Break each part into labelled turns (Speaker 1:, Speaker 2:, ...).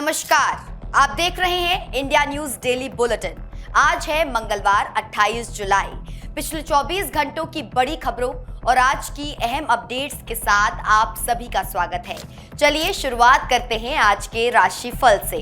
Speaker 1: नमस्कार, आप देख रहे हैं इंडिया न्यूज डेली बुलेटिन। आज है मंगलवार 28 जुलाई। पिछले 24 घंटों की बड़ी खबरों और आज की अहम अपडेट्स के साथ आप सभी का स्वागत है। चलिए शुरुआत करते हैं आज के राशिफल से।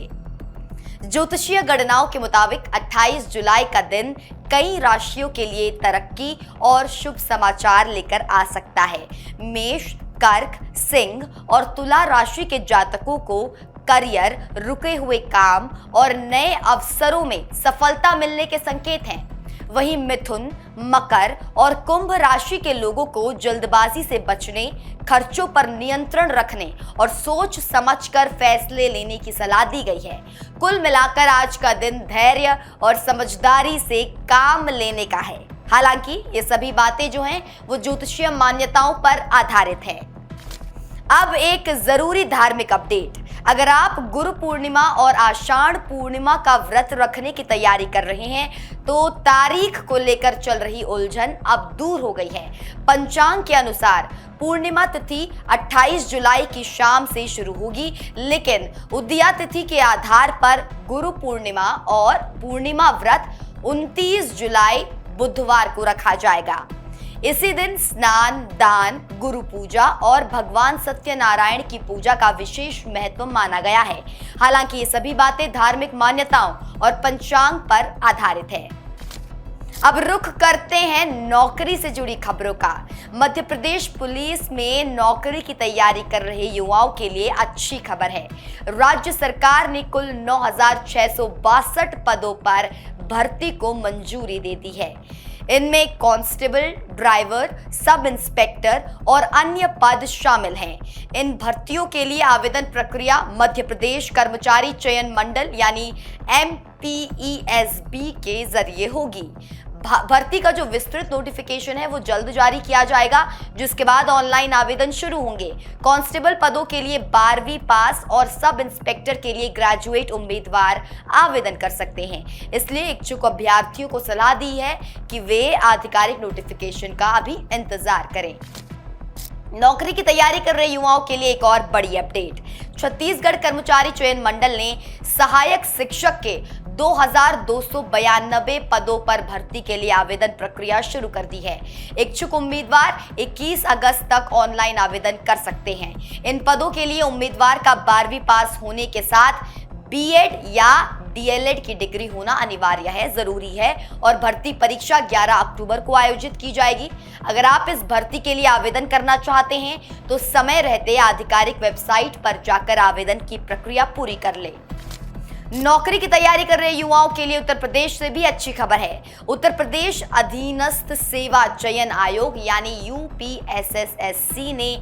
Speaker 1: ज्योतिषीय गणनाओं के मुताबिक 28 जुलाई का दिन कई राशियों के लिए तरक्की और शुभ समाचार लेकर आ सकता है। मेष, कर्क, सिंह और तुला राशि के जातकों को करियर, रुके हुए काम और नए अवसरों में सफलता मिलने के संकेत हैं। वहीं मिथुन, मकर और कुंभ राशि के लोगों को जल्दबाजी से बचने, खर्चों पर नियंत्रण रखने और सोच समझकर फैसले लेने की सलाह दी गई है। कुल मिलाकर आज का दिन धैर्य और समझदारी से काम लेने का है। हालांकि ये सभी बातें जो हैं वो ज्योतिषीय मान्यताओं पर आधारित है। अब एक जरूरी धार्मिक अपडेट। अगर आप गुरु पूर्णिमा और आषाढ़ पूर्णिमा का व्रत रखने की तैयारी कर रहे हैं तो तारीख को लेकर चल रही उलझन अब दूर हो गई है। पंचांग के अनुसार पूर्णिमा तिथि 28 जुलाई की शाम से शुरू होगी, लेकिन उदया तिथि के आधार पर गुरु पूर्णिमा और पूर्णिमा व्रत 29 जुलाई बुधवार को रखा जाएगा। इसी दिन स्नान, दान, गुरु पूजा और भगवान सत्यनारायण की पूजा का विशेष महत्व माना गया है। हालांकि ये सभी बातें धार्मिक मान्यताओं और पंचांग पर आधारित है। अब रुख करते हैं नौकरी से जुड़ी खबरों का। मध्य प्रदेश पुलिस में नौकरी की तैयारी कर रहे युवाओं के लिए अच्छी खबर है। राज्य सरकार ने कुल 9,662 पदों पर भर्ती को मंजूरी दे दी है। इनमें कांस्टेबल, ड्राइवर, सब इंस्पेक्टर और अन्य पद शामिल हैं। इन भर्तियों के लिए आवेदन प्रक्रिया मध्य प्रदेश कर्मचारी चयन मंडल यानी MPESB के जरिए होगी। भर्ती का जो विस्तृत नोटिफिकेशन है वो जल्द जारी किया जाएगा, जिसके बाद ऑनलाइन आवेदन शुरू होंगे। कांस्टेबल पदों के लिए 12वीं पास और सब इंस्पेक्टर के लिए ग्रेजुएट उम्मीदवार आवेदन कर सकते हैं। इसलिए इच्छुक अभ्यर्थियों को सलाह दी है कि वे आधिकारिक नोटिफिकेशन का अभी इंतजार करें। नौकरी की तैयारी कर रहे युवाओं के लिए एक और बड़ी अपडेट। छत्तीसगढ़ कर्मचारी चयन मंडल ने सहायक शिक्षक के 2,292 पदों पर भर्ती के लिए आवेदन प्रक्रिया शुरू कर दी है। इच्छुक उम्मीदवार 21 अगस्त तक ऑनलाइन आवेदन कर सकते हैं। इन पदों के लिए उम्मीदवार का 12वीं पास होने के साथ BEd या DLEd की डिग्री होना अनिवार्य है, जरूरी है और भर्ती परीक्षा 11 अक्टूबर को आयोजित की जाएगी। अगर आप इस भर्ती के लिए आवेदन करना चाहते हैं तो समय रहते आधिकारिक वेबसाइट पर जाकर आवेदन की प्रक्रिया पूरी कर लें। नौकरी की तैयारी कर रहे युवाओं के लिए उत्तर प्रदेश से भी अच्छी खबर है। उत्तर प्रदेश अधीनस्थ सेवा चयन आयोग यानी UPSSSC ने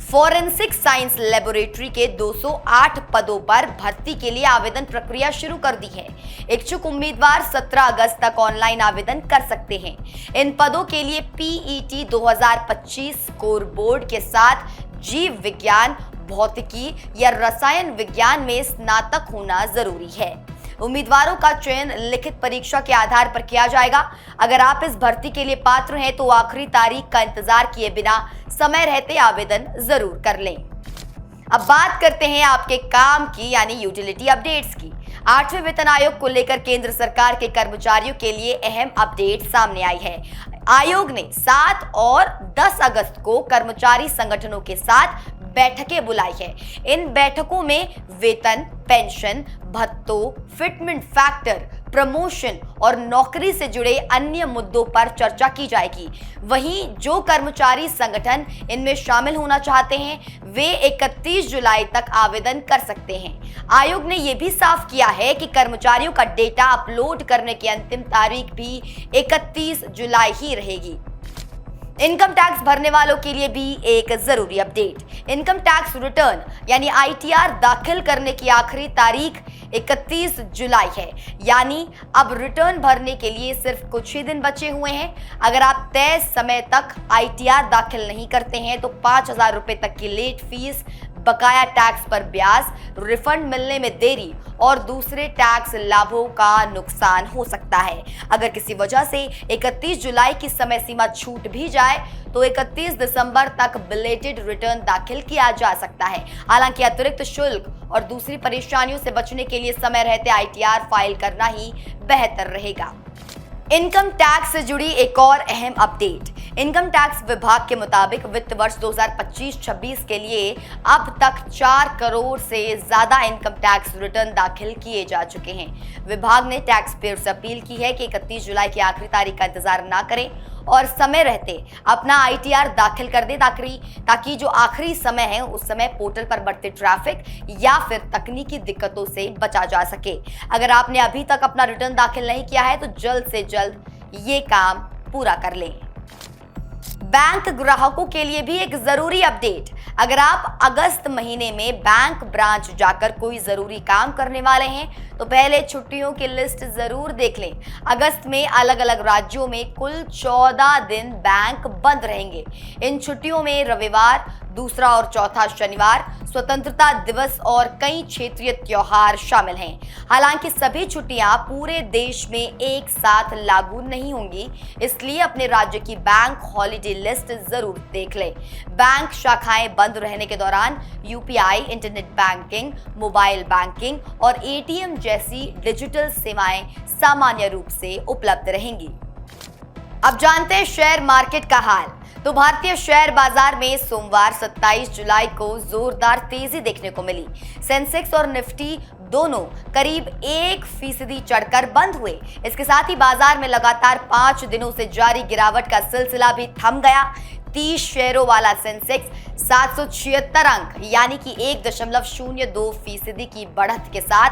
Speaker 1: फॉरेंसिक साइंस लेबोरेटरी के 208 पदों पर भर्ती के लिए आवेदन प्रक्रिया शुरू कर दी है। इच्छुक उम्मीदवार 17 अगस्त तक ऑनलाइन आवेदन कर सकते हैं। इन पदों के लिए PET 2025 स्कोर बोर्ड के साथ जीव विज्ञान, भौतिकी या रसायन विज्ञान में स्नातक होना जरूरी है। उम्मीदवारों का चयन लिखित परीक्षा के आधार पर किया जाएगा। अगर आप इस भर्ती के लिए पात्र हैं तो आखिरी तारीख का इंतजार किए बिना समय रहते आवेदन जरूर कर लें। अब बात करते हैं आपके काम की यानी यूटिलिटी अपडेट्स की। 8वें वेतन आयोग को लेकर केंद्र सरकार के कर्मचारियों के लिए अहम अपडेट सामने आई है। आयोग ने 7 और 10 अगस्त को कर्मचारी संगठनों के साथ बैठकें बुलाई है। इन बैठकों में वेतन, पेंशन, भत्तों, फिटमेंट फैक्टर, प्रमोशन और नौकरी से जुड़े अन्य मुद्दों पर चर्चा की जाएगी। वहीं जो कर्मचारी संगठन इनमें शामिल होना चाहते हैं वे 31 जुलाई तक आवेदन कर सकते हैं। आयोग ने यह भी साफ किया है कि कर्मचारियों का डेटा अपलोड करने की अंतिम तारीख भी 31 जुलाई ही रहेगी। इनकम टैक्स भरने वालों के लिए भी एक जरूरी अपडेट। इनकम टैक्स रिटर्न यानी ITR दाखिल करने की आखिरी तारीख 31 जुलाई है, यानी अब रिटर्न भरने के लिए सिर्फ कुछ ही दिन बचे हुए हैं। अगर आप तय समय तक ITR दाखिल नहीं करते हैं तो 5,000 रुपए तक की लेट फीस बकाया टैक्स पर ब्याज, रिफंड मिलने में देरी और दूसरे टैक्स लाभों का नुकसान हो सकता है। अगर किसी वजह से 31 जुलाई की समय सीमा छूट भी जाए तो 31 दिसंबर तक बिलेटेड रिटर्न दाखिल किया जा सकता है। हालांकि अतिरिक्त शुल्क और दूसरी परेशानियों से बचने के लिए समय रहते ITR फाइल करना ही बेहतर रहेगा। इनकम टैक्स से जुड़ी एक और अहम अपडेट। इनकम टैक्स विभाग के मुताबिक वित्त वर्ष 2025-26 के लिए अब तक 4 करोड़ से ज्यादा इनकम टैक्स रिटर्न दाखिल किए जा चुके हैं। विभाग ने टैक्स पेयर से अपील की है कि 31 जुलाई की आखिरी तारीख का इंतजार ना करें और समय रहते अपना ITR दाखिल कर दे ताकि जो आखिरी समय है उस समय पोर्टल पर बढ़ते ट्रैफिक या फिर तकनीकी दिक्कतों से बचा जा सके। अगर आपने अभी तक अपना रिटर्न दाखिल नहीं किया है तो जल्द से जल्द ये काम पूरा कर लें। बैंक ग्राहकों के लिए भी एक जरूरी अपडेट। अगर आप अगस्त महीने में बैंक ब्रांच जाकर कोई जरूरी काम करने वाले हैं तो पहले छुट्टियों की लिस्ट जरूर देख लें। अगस्त में अलग अलग राज्यों में कुल 14 दिन बैंक बंद रहेंगे। इन छुट्टियों में रविवार, दूसरा और चौथा शनिवार, स्वतंत्रता दिवस और कई क्षेत्रीय त्योहार शामिल हैं। हालांकि सभी छुट्टियां पूरे देश में एक साथ लागू नहीं होंगी, इसलिए अपने राज्य की बैंक हॉलिडे लिस्ट जरूर देख लें। बैंक शाखाएं बंद रहने के दौरान UPI, internet banking, mobile banking और ATM जैसी डिजिटल सेवाएं सामान्य रूप से उपलब्ध रहेंगी। अब जानते हैं शेयर मार्केट का हाल। तो भारतीय शेयर बाजार में सोमवार 27 जुलाई को जोरदार तेजी देखने को मिली। सेंसेक्स और निफ्टी दोनों करीब 1% चढ़कर बंद हुए। इसके साथ ही बाजार में लगातार 5 दिनों से जारी गिरावट का सिलसिला भी थम गया। 30 शेयरों वाला सेंसेक्स 776 अंक यानी कि 1.02% की बढ़त के साथ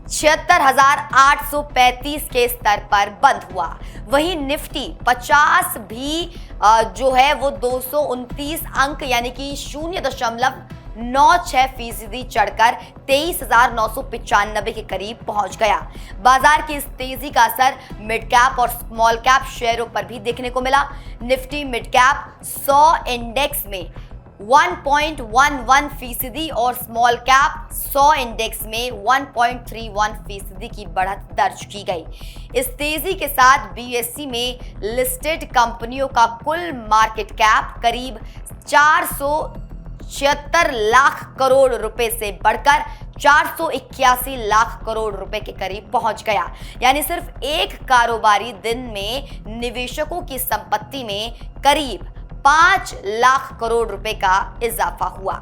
Speaker 1: 76,835 के स्तर पर बंद हुआ। वहीं निफ्टी 50 भी जो है वो 229 अंक यानी कि 0.96% चढ़कर 23,995 के करीब पहुंच गया। बाजार की इस तेजी का असर मिड कैप और स्मॉल कैप शेयरों पर भी देखने को मिला। निफ्टी मिड कैप 100 इंडेक्स में 1.11% और स्मॉल कैप 100 इंडेक्स में 1.31% की बढ़त दर्ज की गई। इस तेजी के साथ BSE में लिस्टेड कंपनियों का कुल मार्केट कैप करीब 476 लाख करोड़ रुपए से बढ़कर 481 लाख करोड़ रुपए के करीब पहुंच गया। यानी सिर्फ एक कारोबारी दिन में निवेशकों की संपत्ति में करीब 5 लाख करोड़ रुपए का इजाफा हुआ।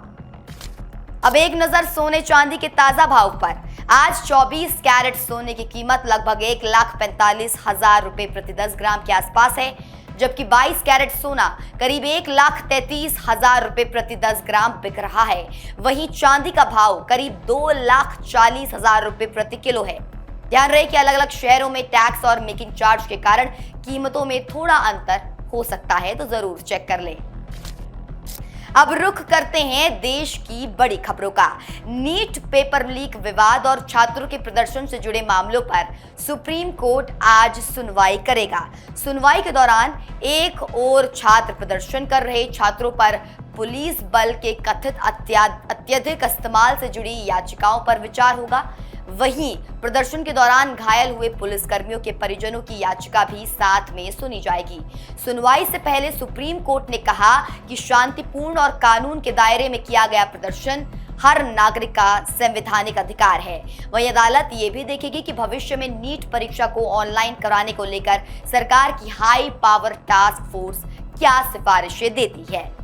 Speaker 1: अब एक नजर सोने चांदी के ताजा भाव पर। आज 24 कैरेट सोने की कीमत लगभग 1,45,000 रुपए प्रति 10 ग्राम के आसपास है, जबकि 22 कैरेट सोना करीब 1,33,000 रुपए प्रति 10 ग्राम बिक रहा है। वहीं चांदी का भाव करीब 2,40,000 रुपए प्रति किलो है। ध्यान रहे कि अलग अलग शहरों में टैक्स और मेकिंग चार्ज के कारण कीमतों में थोड़ा अंतर हो सकता है, तो जरूर चेक कर लें। अब रुख करते हैं देश की बड़ी खबरों का। नीट पेपर लीक विवाद और छात्रों के प्रदर्शन से जुड़े मामलों पर सुप्रीम कोर्ट आज सुनवाई करेगा। सुनवाई के दौरान एक ओर छात्र प्रदर्शन कर रहे छात्रों पर पुलिस बल के कथित अत्यधिक इस्तेमाल से जुड़ी याचिकाओं पर विचार होगा। वहीं प्रदर्शन के दौरान घायल हुए पुलिसकर्मियों के परिजनों की याचिका भी साथ में सुनी जाएगी। सुनवाई से पहले सुप्रीम कोर्ट ने कहा कि शांतिपूर्ण और कानून के दायरे में किया गया प्रदर्शन हर नागरिक का संवैधानिक अधिकार है। वहीं अदालत ये भी देखेगी कि भविष्य में नीट परीक्षा को ऑनलाइन कराने को लेकर सरकार की हाई पावर टास्क फोर्स क्या सिफारिशें देती है।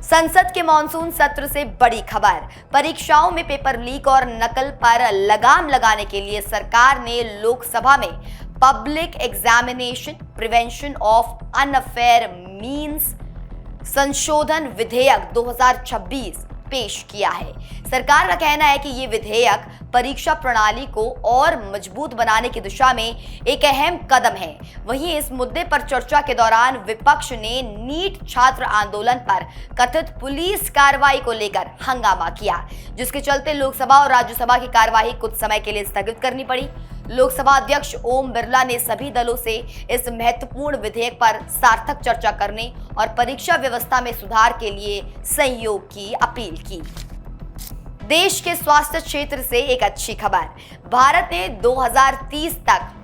Speaker 1: संसद के मॉनसून सत्र से बड़ी खबर। परीक्षाओं में पेपर लीक और नकल पर लगाम लगाने के लिए सरकार ने लोकसभा में public examination prevention of unfair means संशोधन विधेयक 2026 पेश किया है। सरकार का कहना है कि ये विधेयक परीक्षा प्रणाली को और मजबूत बनाने की दिशा में एक अहम कदम है। वहीं इस मुद्दे पर चर्चा के दौरान विपक्ष ने नीट छात्र आंदोलन पर कथित पुलिस कार्रवाई को लेकर हंगामा किया, जिसके चलते लोकसभा और राज्यसभा की कार्यवाही कुछ समय के लिए स्थगित करनी पड़ी। लोकसभा अध्यक्ष ओम बिरला ने सभी दलों से इस महत्वपूर्ण विधेयक पर सार्थक चर्चा करने और परीक्षा व्यवस्था में सुधार के लिए सहयोग की अपील की। देश के स्वास्थ्य क्षेत्र से एक अच्छी खबर। भारत ने 2030 तक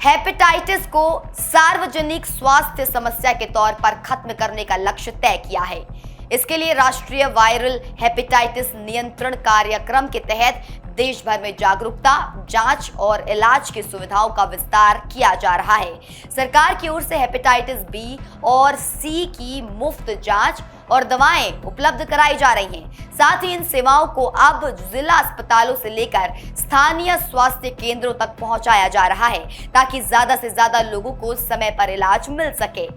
Speaker 1: हेपेटाइटिस को सार्वजनिक स्वास्थ्य समस्या के तौर पर खत्म करने का लक्ष्य तय किया है। इसके लिए राष्ट्रीय वायरल हेपेटाइटिस नियंत्रण कार्यक्रम के तहत देश भर में जागरूकता, जांच और इलाज की सुविधाओं का विस्तार किया जा रहा है। सरकार की ओर से हेपेटाइटिस बी और सी की मुफ्त जांच और दवाएं उपलब्ध कराई जा रही हैं। साथ ही इन सेवाओं को अब जिला अस्पतालों से लेकर स्थानीय स्वास्थ्य केंद्रों तक पहुंचाया जा रहा है ताकि ज्यादा से ज्यादा लोगों को समय पर इलाज मिल सके।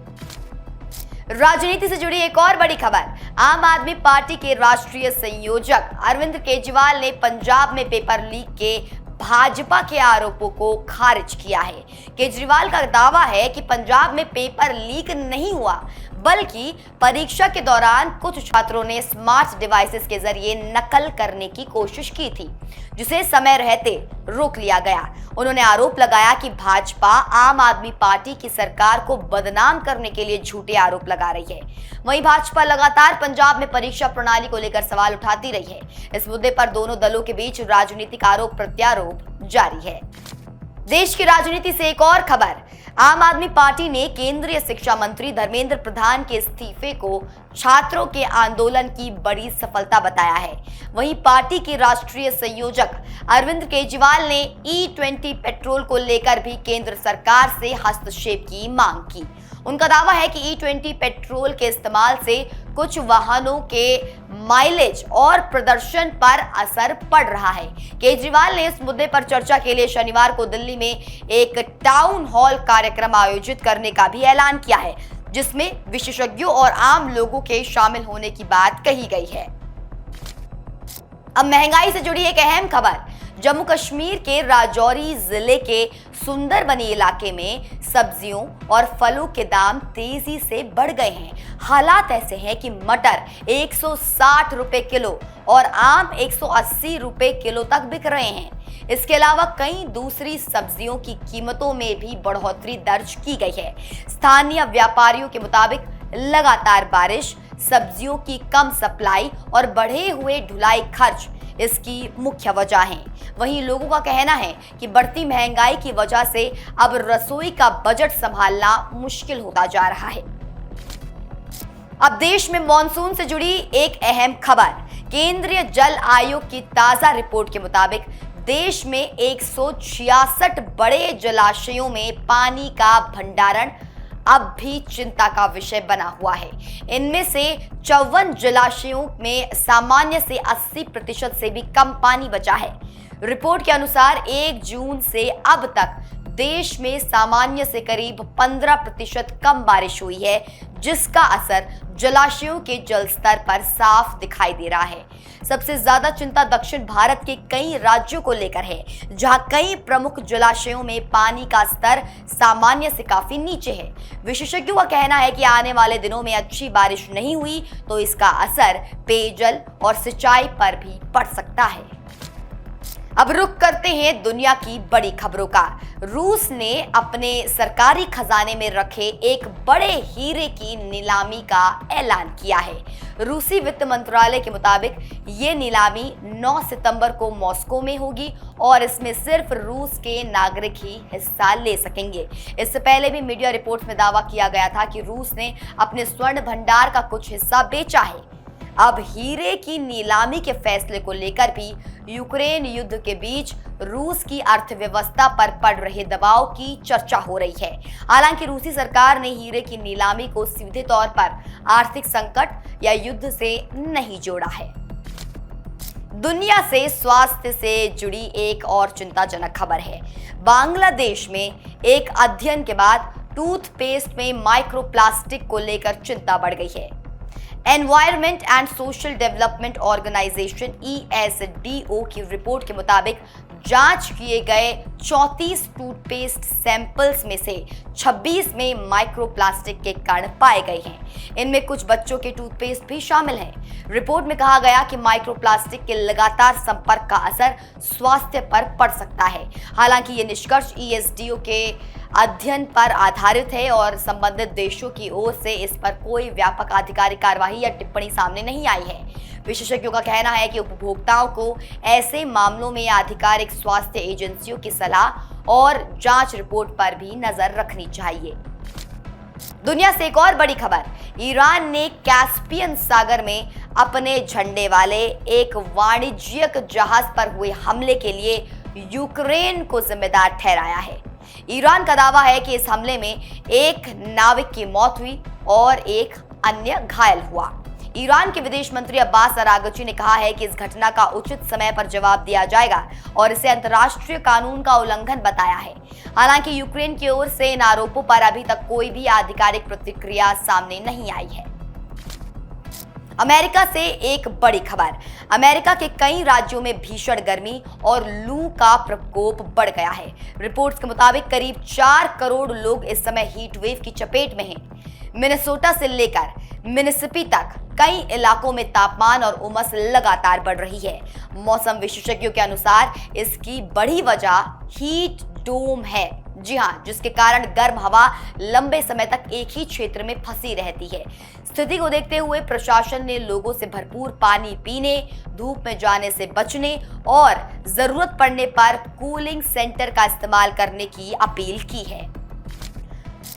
Speaker 1: राजनीति से जुड़ी एक और बड़ी खबर। आम आदमी पार्टी के राष्ट्रीय संयोजक अरविंद केजरीवाल ने पंजाब में पेपर लीक के भाजपा के आरोपों को खारिज किया है। केजरीवाल का दावा है कि पंजाब में पेपर लीक नहीं हुआ, बल्कि परीक्षा के दौरान कुछ छात्रों ने स्मार्ट डिवाइसेस के जरिए नकल करने की कोशिश की थी, जिसे समय रहते रोक लिया गया। उन्होंने आरोप लगाया कि भाजपा आम आदमी पार्टी की सरकार को बदनाम करने के लिए झूठे आरोप लगा रही है। वहीं भाजपा लगातार पंजाब में परीक्षा प्रणाली को लेकर सवाल उठाती रही है। इस मुद्दे पर दोनों दलों के बीच राजनीतिक आरोप प्रत्यारोप जारी है। देश की राजनीति से एक और खबर। आम आदमी पार्टी ने केंद्रीय शिक्षा मंत्री धर्मेंद्र प्रधान के इस्तीफे को छात्रों के आंदोलन की बड़ी सफलता बताया है। वहीं पार्टी के राष्ट्रीय संयोजक अरविंद केजरीवाल ने E20 पेट्रोल को लेकर भी केंद्र सरकार से हस्तक्षेप की मांग की। उनका दावा है कि E20 पेट्रोल के इस्तेमाल से कुछ वाहनों के माइलेज और प्रदर्शन पर असर पड़ रहा है। केजरीवाल ने इस मुद्दे पर चर्चा के लिए शनिवार को दिल्ली में एक टाउन हॉल कार्यक्रम आयोजित करने का भी ऐलान किया है, जिसमें विशेषज्ञों और आम लोगों के शामिल होने की बात कही गई है। अब महंगाई से जुड़ी एक अहम खबर। जम्मू कश्मीर के राजौरी जिले के सुंदरबनी इलाके में सब्जियों और फलों के दाम तेजी से बढ़ गए हैं। हालात ऐसे हैं कि मटर 160 रुपए किलो और आम 180 रुपए किलो तक बिक रहे हैं। इसके अलावा कई दूसरी सब्जियों की कीमतों में भी बढ़ोतरी दर्ज की गई है। स्थानीय व्यापारियों के मुताबिक लगातार बारिश, सब्जियों की कम सप्लाई और बढ़े हुए ढुलाई खर्च इसकी मुख्य वजह है। वहीं लोगों का कहना है कि बढ़ती महंगाई की वजह से अब रसोई का बजट संभालना मुश्किल होता जा रहा है। अब देश में मॉनसून से जुड़ी एक अहम खबर। केंद्रीय जल आयोग की ताजा रिपोर्ट के मुताबिक देश में 166 बड़े जलाशयों में पानी का भंडारण अब भी चिंता का विषय बना हुआ है। इनमें से 54 जलाशयों में सामान्य से 80% से भी कम पानी बचा है। रिपोर्ट के अनुसार 1 जून से अब तक देश में सामान्य से करीब 15% कम बारिश हुई है, जिसका असर जलाशयों के जल स्तर पर साफ दिखाई दे रहा है। सबसे ज्यादा चिंता दक्षिण भारत के कई राज्यों को लेकर है, जहां कई प्रमुख जलाशयों में पानी का स्तर सामान्य से काफी नीचे है। विशेषज्ञों का कहना है कि आने वाले दिनों में अच्छी बारिश नहीं हुई तो इसका असर पेयजल और सिंचाई पर भी पड़ सकता है। अब रुख करते हैं दुनिया की बड़ी खबरों का। रूस ने अपने सरकारी खजाने में रखे एक बड़े हीरे की नीलामी का ऐलान किया है। रूसी वित्त मंत्रालय के मुताबिक ये नीलामी 9 सितंबर को मॉस्को में होगी और इसमें सिर्फ रूस के नागरिक ही हिस्सा ले सकेंगे। इससे पहले भी मीडिया रिपोर्ट्स में दावा किया गया था कि रूस ने अपने स्वर्ण भंडार का कुछ हिस्सा बेचा है। अब हीरे की नीलामी के फैसले को लेकर भी यूक्रेन युद्ध के बीच रूस की अर्थव्यवस्था पर पड़ रहे दबाव की चर्चा हो रही है। हालांकि रूसी सरकार ने हीरे की नीलामी को सीधे तौर पर आर्थिक संकट या युद्ध से नहीं जोड़ा है। दुनिया से स्वास्थ्य से जुड़ी एक और चिंताजनक खबर है। बांग्लादेश में एक अध्ययन के बाद टूथपेस्ट में माइक्रोप्लास्टिक को लेकर चिंता बढ़ गई है। Environment and social development organization ESDO की रिपोर्ट के मुताबिक जांच किए गए 34 टूथपेस्ट सैंपल्स में से 26 में माइक्रोप्लास्टिक के कण पाए गए हैं। इनमें कुछ बच्चों के टूथपेस्ट भी शामिल हैं। रिपोर्ट में कहा गया कि माइक्रोप्लास्टिक के लगातार संपर्क का असर स्वास्थ्य पर पड़ सकता है। हालांकि ये निष्कर्ष ESDO के अध्ययन पर आधारित है और संबंधित देशों की ओर से इस पर कोई व्यापक आधिकारिक कार्रवाई या टिप्पणी सामने नहीं आई है। विशेषज्ञों का कहना है कि उपभोक्ताओं को ऐसे मामलों में आधिकारिक स्वास्थ्य एजेंसियों की सलाह और जांच रिपोर्ट पर भी नजर रखनी चाहिए। दुनिया से एक और बड़ी खबर। ईरान ने कैस्पियन सागर में अपने झंडे वाले एक वाणिज्यिक जहाज पर हुए हमले के लिए यूक्रेन को जिम्मेदार ठहराया है। ईरान का दावा है कि इस हमले में एक नाविक की मौत हुई और एक अन्य घायल हुआ। ईरान के विदेश मंत्री अब्बास अरागची ने कहा है कि इस घटना का उचित समय पर जवाब दिया जाएगा और इसे अंतर्राष्ट्रीय कानून का उल्लंघन बताया है। हालांकि यूक्रेन की ओर से इन आरोपों पर अभी तक कोई भी आधिकारिक प्रतिक्रिया सामने नहीं आई है। अमेरिका से एक बड़ी खबर। अमेरिका के कई राज्यों में भीषण गर्मी और लू का प्रकोप बढ़ गया है। रिपोर्ट्स के मुताबिक करीब 4 करोड़ लोग इस समय हीट वेव की चपेट में हैं। मिनेसोटा से लेकर मिसिसिपी तक कई इलाकों में तापमान और उमस लगातार बढ़ रही है। मौसम विशेषज्ञों के अनुसार इसकी बड़ी वजह हीट डोम है। जी हाँ, जिसके कारण गर्म हवा लंबे समय तक एक ही क्षेत्र में फंसी रहती है। स्थिति को देखते हुए प्रशासन ने लोगों से भरपूर पानी पीने, धूप में जाने से बचने और जरूरत पड़ने पर कूलिंग सेंटर का इस्तेमाल करने की अपील की है।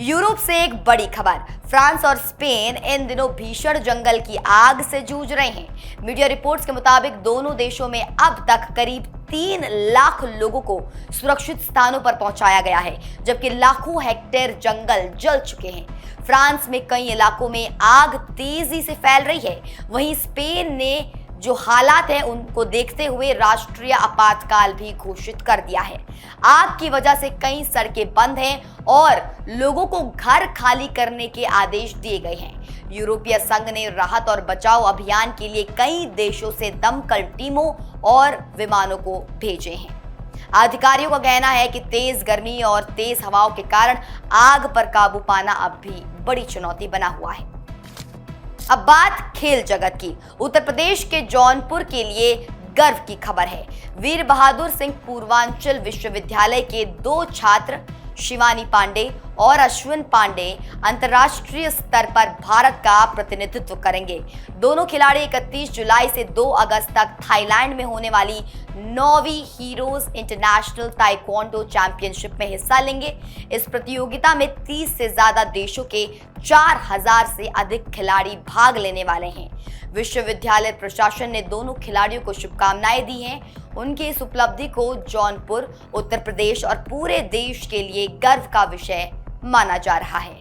Speaker 1: यूरोप से एक बड़ी खबर। फ्रांस और स्पेन इन दिनों भीषण जंगल की आग से जूझ रहे हैं। मीडिया रिपोर्ट्स के मुताबिक दोनों देशों में अब तक करीब 3 लाख लोगों को सुरक्षित स्थानों पर पहुंचाया गया है, जबकि लाखों हेक्टेयर जंगल जल चुके हैं। फ्रांस में कई इलाकों में आग तेजी से फैल रही है। वहीं स्पेन ने जो हालात हैं उनको देखते हुए राष्ट्रीय आपातकाल भी घोषित कर दिया है। आग की वजह से कई सड़कें बंद हैं और लोगों को घर खाली करने के आदेश दिए गए हैं। यूरोपीय संघ ने राहत और बचाव अभियान के लिए कई देशों से दमकल टीमों और विमानों को भेजे हैं। अधिकारियों का कहना है कि तेज गर्मी और तेज हवाओं के कारण आग पर काबू पाना अब भी बड़ी चुनौती बना हुआ है। अब बात खेल जगत की। उत्तर प्रदेश के जौनपुर के लिए गर्व की खबर है। वीर बहादुर सिंह पूर्वांचल विश्वविद्यालय के 2 छात्र शिवानी पांडे और अश्विन पांडे अंतर्राष्ट्रीय स्तर पर भारत का प्रतिनिधित्व करेंगे। दोनों खिलाड़ी 31 जुलाई से 2 अगस्त तक थाईलैंड में होने वाली 9वीं हीरोज इंटरनेशनल ताइक्वांडो चैंपियनशिप में हिस्सा लेंगे। इस प्रतियोगिता में 30 से ज्यादा देशों के 4000 से अधिक खिलाड़ी भाग लेने वाले हैं। विश्वविद्यालय प्रशासन ने दोनों खिलाड़ियों को शुभकामनाएं दी हैं। उनकी इस उपलब्धि को जौनपुर, उत्तर प्रदेश और पूरे देश के लिए गर्व का विषय माना जा रहा है।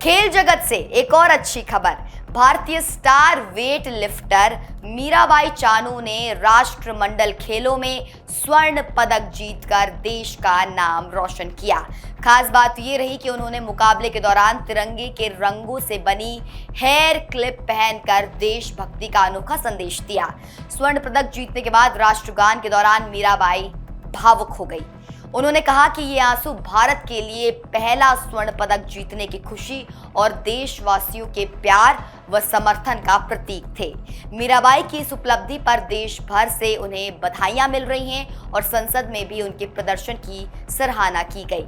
Speaker 1: खेल जगत से एक और अच्छी खबर। भारतीय star weight lifter Mirabai Chanu ने राष्ट्रमंडल खेलों में स्वर्ण पदक जीतकर देश का नाम रोशन किया। खास बात ये रही कि उन्होंने मुकाबले के दौरान तिरंगे के रंगों से बनी हेयर क्लिप पहनकर देशभक्ति का अनोखा संदेश दिया। स्वर्ण पदक जीतने के बाद राष्ट्रगान के दौरान मीराबाई भावुक हो गई। उन्होंने कहा कि ये आंसू भारत के लिए पहला स्वर्ण पदक जीतने की खुशी और देशवासियों के प्यार व समर्थन का प्रतीक थे। मीराबाई की इस उपलब्धि पर देश भर से उन्हें बधाइयां मिल रही हैं और संसद में भी उनके प्रदर्शन की सराहना की गई।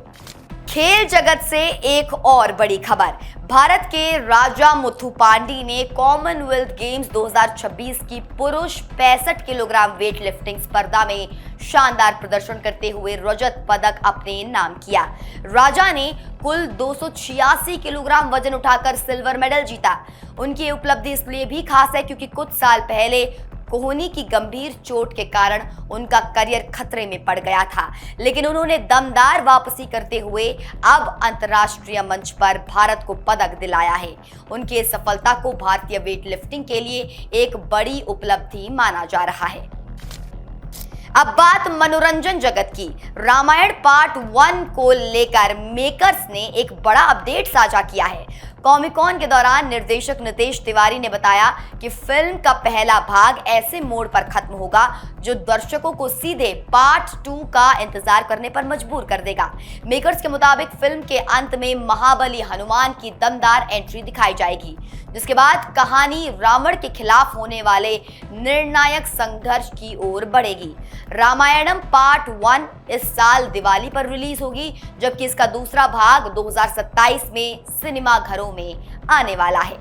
Speaker 1: खेल जगत से एक और बड़ी खबर। भारत के राजा मुथुपांडी ने कॉमनवेल्थ गेम्स 2026 की पुरुष 65 किलोग्राम वेट लिफ्टिंग स्पर्धा में शानदार प्रदर्शन करते हुए रजत पदक अपने नाम किया। राजा ने कुल 286 किलोग्राम वजन उठाकर सिल्वर मेडल जीता। उनकी उपलब्धि इसलिए भी खास है क्योंकि कुछ साल पहले कोहनी की गंभीर चोट के कारण उनका करियर खतरे में पड़ गया था, लेकिन उन्होंने दमदार वापसी करते हुए अब अंतर्राष्ट्रीय मंच पर भारत को पदक दिलाया है। उनकी इस सफलता को भारतीय वेट लिफ्टिंग के लिए एक बड़ी उपलब्धि माना जा रहा है। अब बात मनोरंजन जगत की। रामायण पार्ट 1 को लेकर मेकर्स ने एक बड़ा अपडेट साझा किया है। कॉमिक-कॉन के दौरान निर्देशक नितेश तिवारी ने बताया कि फिल्म का पहला भाग ऐसे मोड़ पर खत्म होगा जो दर्शकों को सीधे पार्ट 2 का इंतजार करने पर मजबूर कर देगा। मेकर्स के मुताबिक फिल्म के अंत में महाबली हनुमान की दमदार एंट्री दिखाई जाएगी, जिसके बाद कहानी रावण के खिलाफ होने वाले निर्णायक संघर्ष की ओर बढ़ेगी। रामायणम पार्ट 1 इस साल दिवाली पर रिलीज होगी, जबकि इसका दूसरा भाग 2027 में सिनेमाघरों में आने वाला है।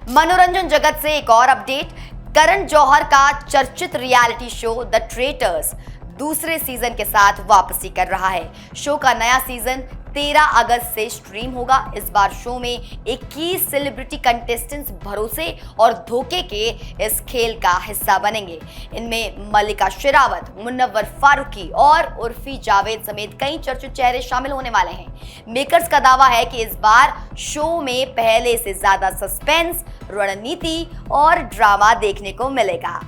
Speaker 1: मनोरंजन जगत से एक और अपडेट। करण जौहर का चर्चित रियलिटी शो द ट्रेटर्स दूसरे सीजन के साथ वापसी कर रहा है। शो का नया सीजन 13 अगस्त से स्ट्रीम होगा। इस बार शो में 21 सेलिब्रिटी कंटेस्टेंट्स भरोसे और धोखे के इस खेल का हिस्सा बनेंगे। इनमें मल्लिका शेरावत, मुनव्वर फारूकी और उर्फी जावेद समेत कई चर्चित चेहरे शामिल होने वाले हैं। मेकर्स का दावा है कि इस बार शो में पहले से ज्यादा सस्पेंस, रणनीति और ड्रामा देखने को मिलेगा।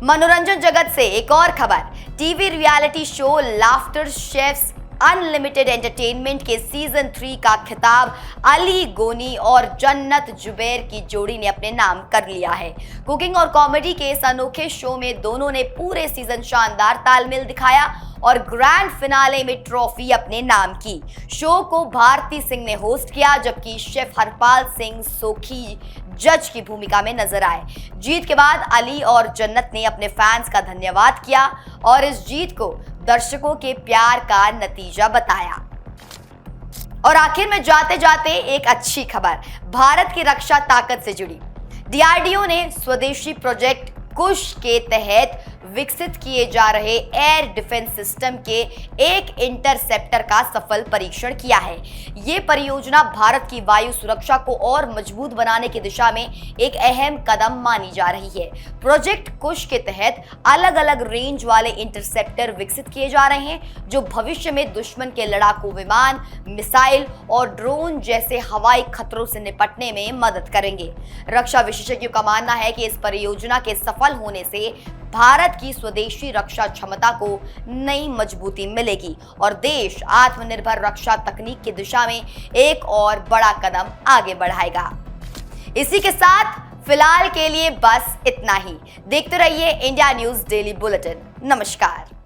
Speaker 1: मनोरंजन जगत से एक और खबर। TV reality show laughter chefs unlimited entertainment के सीजन 3 का खिताब अली गोनी और जन्नत जुबैर की जोड़ी ने अपने नाम कर लिया है। कुकिंग और कॉमेडी के इस अनोखे शो में दोनों ने पूरे सीजन शानदार तालमेल दिखाया और ग्रैंड फिनाले में ट्रॉफी अपने नाम की। शो को भारती सिंह ने होस्ट किया, जबकि शेफ हरपाल सिंह सोखी जज की भूमिका में नजर आए। जीत के बाद अली और जन्नत ने अपने फैंस का धन्यवाद किया और इस जीत को दर्शकों के प्यार का नतीजा बताया। और आखिर में जाते जाते एक अच्छी खबर भारत की रक्षा ताकत से जुड़ी। डीआरडीओ ने स्वदेशी प्रोजेक्ट कुश के तहत विकसित किए जा रहे एयर डिफेंस सिस्टम के एक इंटरसेप्टर का सफल परीक्षण किया है। ये परियोजना भारत की वायु सुरक्षा को और मजबूत बनाने की दिशा में एक अहम कदम मानी जा रही है। प्रोजेक्ट कुश के तहत अलग अलग रेंज वाले इंटरसेप्टर विकसित किए जा रहे हैं, जो भविष्य में दुश्मन के लड़ाकू विमान, मिसाइल और ड्रोन जैसे हवाई खतरों से निपटने में मदद करेंगे। रक्षा विशेषज्ञों का मानना है कि इस परियोजना के सफल होने से भारत की स्वदेशी रक्षा क्षमता को नई मजबूती मिलेगी और देश आत्मनिर्भर रक्षा तकनीक की दिशा में एक और बड़ा कदम आगे बढ़ाएगा। इसी के साथ फिलहाल के लिए बस इतना ही। देखते रहिए इंडिया न्यूज़ डेली बुलेटिन। नमस्कार।